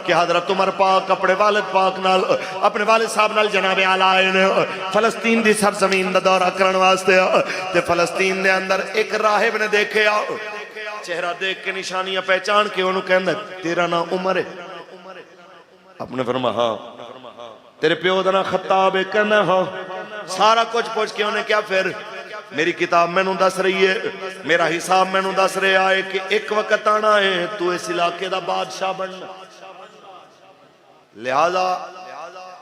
कि हजरत उमर पाक अपने वालिद पाक नाल अपने वालिद साहब नाल जनाब आला आए ने फलस्तीन दी सरजमीन दा दौरा करन वास्ते। ते फलस्तीन दे अंदर एक राहिब ने देखे चेहरा देख के निशानियां पहचान के उन्होंने कहंदा तेरा नाम उमर है? आपने फरमाया हाँ। तेरे प्यो दा नाम खत्ताब है? कहना हाँ। सारा कुछ पूछ के उन्हें क्या फिर मेरी किताब मैनू दस रही है, मेरा हिसाब मैनू दस रहा है कि एक वक्त आना है तू इस इलाके का बादशाह बनना, लिहाजा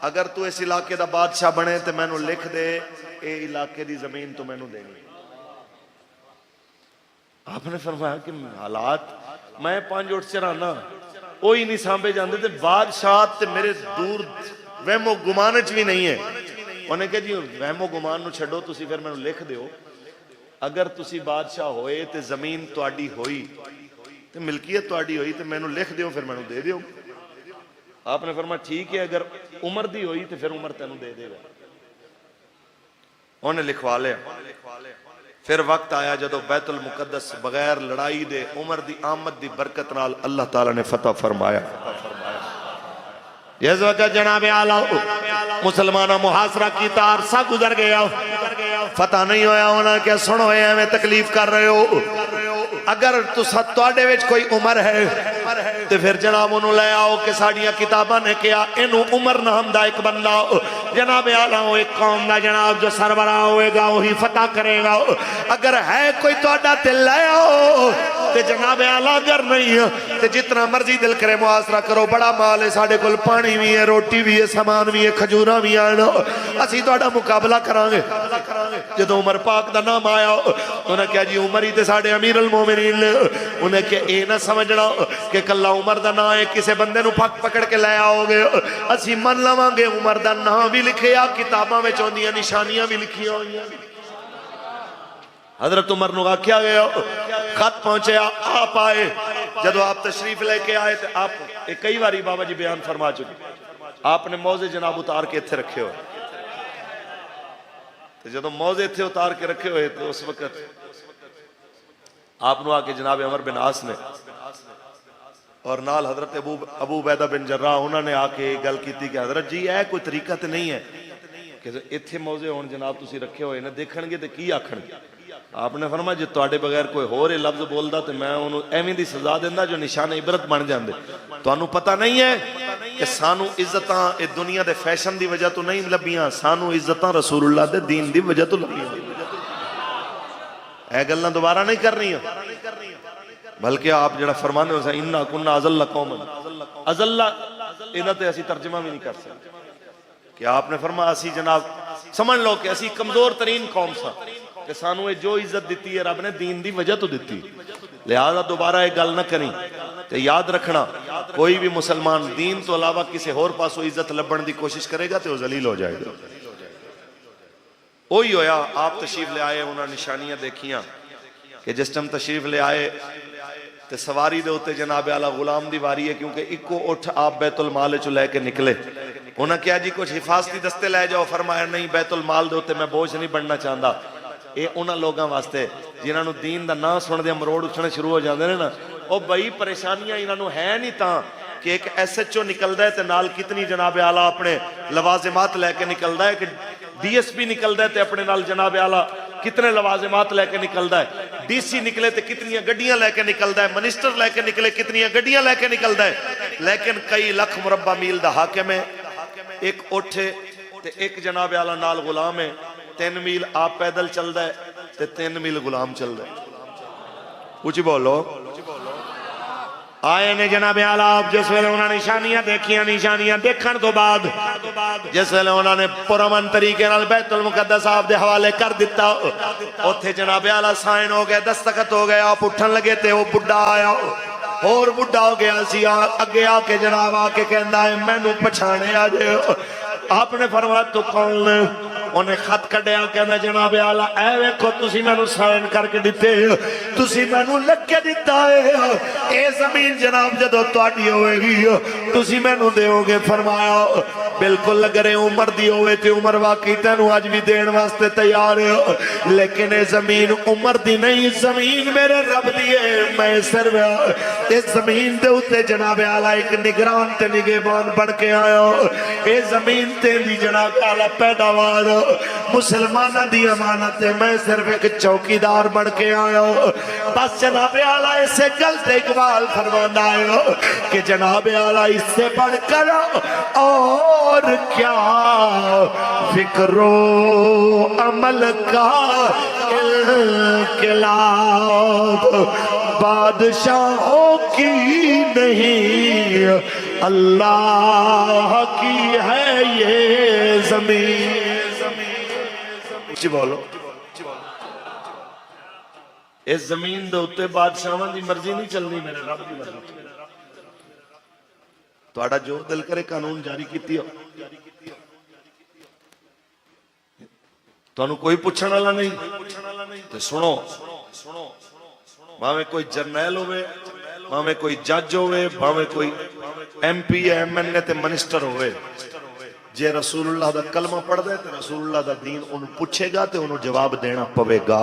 अगर तू इस इलाके का बादशाह बने तो मैनू लिख दे ए इलाके की जमीन तो मैनू देनी। आपने फरमाया कि हालात मैं 5 उठ चराना वो ही नहीं सांभे जाते तो बादशाह ते मेरे दूर वहमो गुमान च भी नहीं है। उन्हें कहा जी वहमो गुमान छड्डो तुसी फिर मैनू लिख दिओ अगर तुसी बादशाह होए तो जमीन तुहाडी होई तो मिल्कियत तुहाडी होई तो मैनू लिख दिओ फिर मैनू दे दिओ। आपने फरमाया ठीक है अगर उमर दी होई तो फिर उमर तेनू दे देगा। उन्हें लिखवा लिया। फिर वक्त आया जदों बैतुल मुकद्दस बगैर लड़ाई दे उमर दी आमद दी बरकत नाल अल्लाह ताला ने फतह फरमाया। इस वक्त जनाब आला मुसलमाना मुहासरा की अरसा गुजर गया, फतह नहीं होया। उन्हें क्या सुनो एवं तकलीफ कर रहे हो, अगर तुहाडे विच कोई उमर है तो फिर जनाब उन्होंने ले आओ कि साड़ियां किताबां ने कहा इनू उमर नाम का एक बंदा जनाब आला एक कौम का जनाब जो सरबराह होएगा वही फतह करेगा। अगर है कोई तुहाडा ते ले आओ ते जनाब आला, अगर नहीं है तो जितना मर्जी दिल करे मुआसरा करो। बड़ा माल है साडे कोल, पानी भी है, रोटी भी है, सामान भी है, खजूरा भी आन, असीं तुहाडा मुकाबला करांगे। जदों उमर पाक दा नाम आया उन्हें कहा जी उमर ही तो साडे अमीर अल मोमिनीन ने। उन्हें कहा यह ना समझना कि कला उमर दा नाम है किसी बंदे नूं पकड़ के लै आओगे, असीं मन लवांगे उमर दा नाम भी लिखिया किताबां विच औंदियां निशानियां भी लिखियां होईयां। हजरत उमर नूं आख्या गया, खत पहुंचे आप आए, जदों आप तशरीफ लेके आए तो आप कई बारी बाबा जी बयान फरमा चुके, आपने मौजे जनाब उतार के इत्थे रखे हुए। तो जदों मौजे इत्थे उतार के रखे हुए तो उस वक्त आप आके जनाब अमर बिन आस ने और नाल हजरत अबू उबैदा बिन जर्राह उन्होंने आके गल की कि हजरत जी यह कोई तरीका तो नहीं है कि इत्थे मौजे हुण जनाब तुसीं रखे हुए ने, देखणगे तो की आखणगे। आपने फरमाया जो तुहाडे बगैर कोई होर लफ्ज बोलदा तो मैं उन्होंने एवें दी सजा दिंदा जो निशान इबरत बन जाते। तुहानू पता नहीं है कि सानू इज्जतां इस दुनिया के फैशन की वजह तो नहीं लभियां, सानू इज्जतां रसूलुल्लाह दे दीन की वजह तो लभियां। यह गल्लां दोबारा नहीं करनियां, बल्कि आप जो फरमाने हो इन्ना कुन्ना अज़ल्ला कौमन, अज़ल्ला इन्हां ते असीं तर्जमा भी नहीं कर सकते कि आपने फरमाया असी जनाब समझ लो कि असी कमजोर तरीन कौम सा कि सानू ये जो इज्जत दी है रब ने दीन की वजह तो दी। लिहाजा दोबारा ये गल न करी तो याद रखना कोई भी मुसलमान दीन तो अलावा किसी होर पासों इज्जत लभण की कोशिश करेगा तो जलील हो जाएगा। वही होया, आप तशरीफ ले आए, उन्होंने निशानियां देखियां कि जिस टाइम तशरीफ ले आए तो सवारी दे उत्ते जनाब आला गुलाम दी वारी है, क्योंकि इको उठ आप बैतुल माल चो लैके निकले। उन्हें क्या जी कुछ हिफाजती दस्ते लै जाओ, फरमाया नहीं बैतुल माल दे उत्ते मैं बोझ नहीं बनना चाहता। ये उन्होंने लोगों वास्ते जिन्होंने दीन का नाम सुनते मरोड़ उठने शुरू हो जाते हैं ना, वो बई परेशानियां इन्होंने है नहीं ता कि एक SHO निकलता है तो नाल कितनी जनाब आला अपने लवाजिमात लैके निकलता है, कि DSP निकलता है तो अपने नाल जनाब आला कितने लवाजिमात लैके निकलता है, DC निकले तो कितनी गड्डियां लैके निकलता है, मिनिस्टर लैके निकले कितनी गड्डियां लैके निकलता है। लेकिन कई लख मुरब्बा मील का हाकिम है, एक उठ ते एक जनाब आला नाल गुलाम है, 3 मील आप पैदल चलता है तो 3 मील गुलाम चलता है। कुछ बोलो आए ने जनाब आला जिस वेले उन्होंने निशानियां देखियां, निशानियां देखने तो बाद जिस वेले उन्होंने पुरअमन तरीके नाल बैतुल मुकद्दस आप दे हवाले कर दिता, उत्थे जनाब आला साइन हो गया, दस्तखत हो गया, आप उठन लगे तो वह बुढ़ा आया और बुढ़ा हो गया सी, अगे आके जनाब आके कहंदा है मैनू पछाणिया जे। आपने फरमाया तू कौन? उन्हें खत कढ़िया कहना जनाब आला ऐ वेखो तुसी मैनू साइन करके दिते तुसी मैनू लिख के दिता है ये जमीन जनाब जदों तुहाडी होवेगी तुसी मैनू देओगे फरमाया बिल्कुल अगर उमर दी होवे ते उमर वाकई तैनू अज भी देण वास्ते तैयार है लेकिन ये जमीन उमर दी नहीं जमीन मेरे रब दी है मैं सिर्फ इस जमीन दे उत्ते जनाब आला एक निगरान ते निगहबान बन के आया ये जमीन ते दी जनाब आला पैदावार मुसलमाना दी अमानत है मैं सिर्फ एक चौकीदार बन के आया बस जनाब आला इसे गल ते इकबाल फरमांदा है कि जनाब आला इससे बढ़कर और क्या फिक्रो अमल का इनकलाब बादशाहों की नहीं अल्लाह की है ये जमीन जी बोलो इस जमीन दे उत्ते बादशाहां दी मर्जी नहीं चलनी मेरे रब दी मर्जी तुहाडा जो दिल करे कानून जारी कीती हो तुहानू कोई पुछण वाला नहीं ते सुनो भावें कोई जरनैल होवे भावें कोई जज होवे भावें कोई MP MNA ते मिनिस्टर होवे जे रसूलुल्लाह दा कलमा पढ़दा है ते रसूलुल्लाह दा दीन उन्हें पूछेगा ते उन्हें जवाब देना पवेगा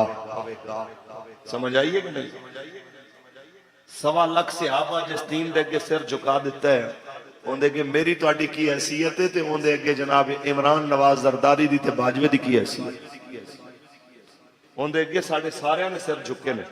समझ आइए कि नहीं 1.25 लाख सहाबा जिस दीन दे अगे सिर झुका दिता है उनके अगे मेरी तुहाडी की हैसियत है ते उनके अगे जनाब इमरान नवाज जरदारी दी ते बाजवे दी की हैसियत उनके अगे साडे सारियां ने सिर झुके ने